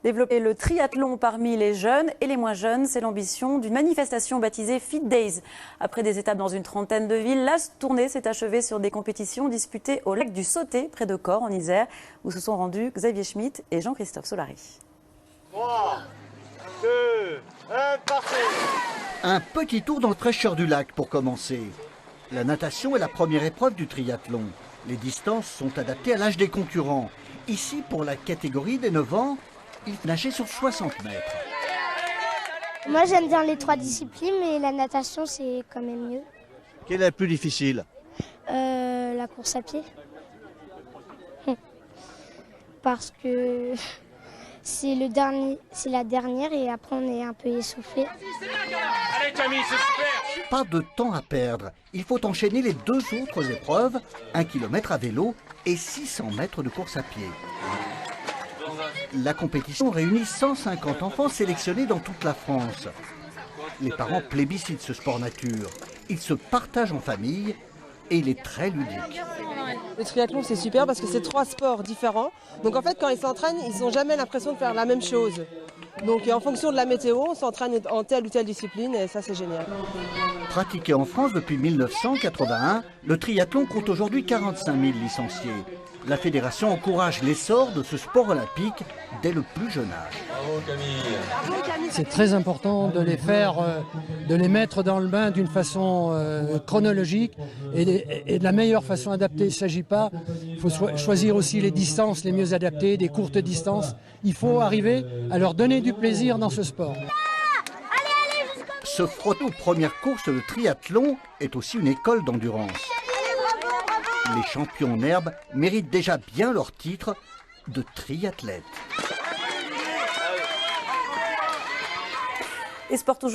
Développer le triathlon parmi les jeunes et les moins jeunes, c'est l'ambition d'une manifestation baptisée Fit Days. Après des étapes dans une trentaine de villes, la tournée s'est achevée sur des compétitions disputées au lac du Sauté, près de Corps, en Isère, où se sont rendus Xavier Schmitt et Jean-Christophe Solari. 3, 2, 1, parti! Un petit tour dans le fraîcheur du lac pour commencer. La natation est la première épreuve du triathlon. Les distances sont adaptées à l'âge des concurrents. Ici, pour la catégorie des 9 ans, il faut nager sur 60 mètres. Moi, j'aime bien les 3 disciplines, mais la natation, c'est quand même mieux. Quelle est la plus difficile? La course à pied. Parce que c'est la dernière et après, on est un peu essoufflé. Allez Camille, c'est super! Pas de temps à perdre. Il faut enchaîner les 2 autres épreuves, 1 km à vélo et 600 mètres de course à pied. La compétition réunit 150 enfants sélectionnés dans toute la France. Les parents plébiscitent ce sport nature. Ils se partagent en famille et il est très ludique. Le triathlon, c'est super parce que c'est 3 sports différents. Donc en fait, quand ils s'entraînent, ils n'ont jamais l'impression de faire la même chose. Donc en fonction de la météo, on s'entraîne en telle ou telle discipline et ça, c'est génial. Pratiqué en France depuis 1981, le triathlon compte aujourd'hui 45 000 licenciés. La fédération encourage l'essor de ce sport olympique dès le plus jeune âge. Bravo Camille! C'est très important de les faire, de les mettre dans le bain d'une façon chronologique et de la meilleure façon adaptée. Il ne s'agit pas, il faut choisir aussi les distances les mieux adaptées, des courtes distances. Il faut arriver à leur donner du plaisir dans ce sport. Se frotter aux premières courses de triathlon est aussi une école d'endurance. Les champions en herbe méritent déjà bien leur titre de triathlète. Et sport toujours.